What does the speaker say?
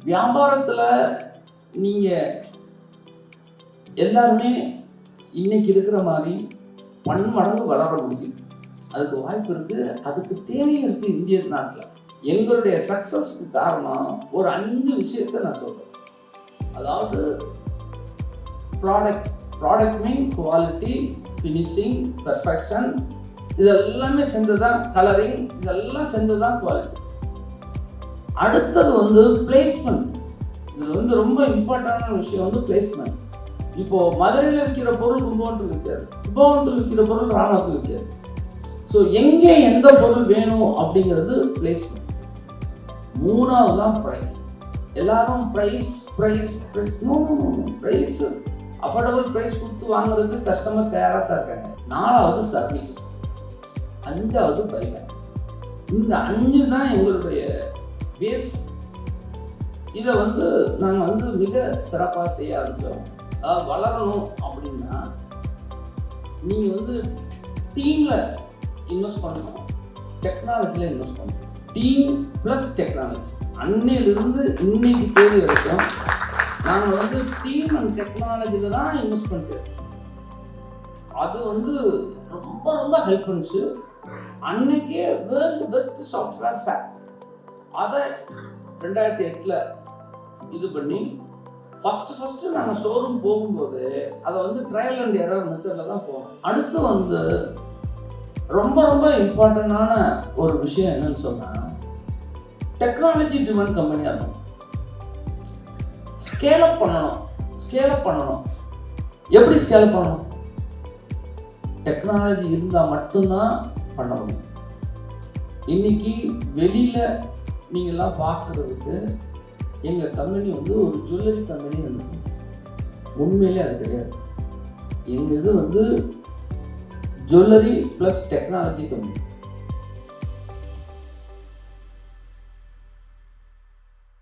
வியாபாரத்தில் நீங்கள் எல்லாருமே இன்னைக்கு இருக்கிற மாதிரி பன்மடங்கு வளர முடியும். அதுக்கு வாய்ப்பு இருக்குது, அதுக்கு தேவையும் இருக்குது. இந்திய நாட்டில் எங்களுடைய சக்ஸஸ்க்கு காரணம் ஒரு 5 விஷயத்தை நான் சொல்கிறேன். அதாவது ப்ராடக்ட் மீன் குவாலிட்டி, ஃபினிஷிங், பெர்ஃபெக்ஷன், இதெல்லாமே சேர்ந்துதான் கலரிங், இதெல்லாம் சேர்ந்துதான் குவாலிட்டி. அடுத்தது பிளேஸ்மெண்ட். இதில் ரொம்ப இம்பார்ட்டண்டான விஷயம் பிளேஸ்மெண்ட். இப்போ மதுரையில் விற்கிற பொருள் கும்பகோணத்தில் விற்காது, கும்பகோணத்தில் விற்கிற பொருள் ராமத்தில் விற்காது. ஸோ எங்கே எந்த பொருள் வேணும் அப்படிங்கிறது பிளேஸ்மெண்ட். 3வது தான் ப்ரைஸ். எல்லாரும் ப்ரைஸ் அஃபோர்டபுள் ப்ரைஸ் கொடுத்து வாங்குறதுக்கு கஸ்டமர் தயாராக தான் இருக்காங்க. 4வது சர்வீஸ், 5வது பைபேக். இந்த 5 தான் எங்களுடைய பேஸ். இதை நாங்கள் மிக சிறப்பாக செய்ய ஆரம்பித்தோம். அதாவது வளரணும் அப்படின்னா நீங்கள் டீமில் இன்வெஸ்ட் பண்ணணும், டெக்னாலஜியில் இன்வெஸ்ட் பண்ணணும். Team plus technology. அன்னையிலிருந்து இன்னைக்கு தேதி வரைக்கும் நாங்கள் டீம் அண்ட் டெக்னாலஜியில் தான் இன்வெஸ்ட் பண்ணுறோம். அது ரொம்ப ரொம்ப ஹெல்ப் பண்ணுச்சு. அன்னைக்கே வேர்ல்டு பெஸ்ட் சாஃப்ட்வேர் சாப் அதை 2008 இது பண்ணி ஃபஸ்ட்டு நாங்கள் ஷோரூம் போகும்போது அதை ட்ரையல் அண்ட் எரர் மெத்தடில் தான் போவோம். அடுத்து ரொம்ப ரொம்ப இம்பார்ட்டண்டான ஒரு விஷயம் என்னன்னு சொன்னால், டெக்னாலஜி ட்ரிவன் கம்பெனியாக இருக்கும். ஸ்கேலப் பண்ணணும். எப்படி ஸ்கேலப் பண்ணணும்? டெக்னாலஜி இருந்தால் மட்டும்தான் பண்ண முடியும். இன்னைக்கு வெளியில் நீங்கள்லாம் பார்க்குறதுக்கு எங்கள் கம்பெனி ஒரு ஜுவல்லரி கம்பெனி நினைக்கும். உண்மையிலே அது கிடையாது. எங்கள் இது ஜுவல்லரி ப்ளஸ் டெக்னாலஜி கம்பெனி.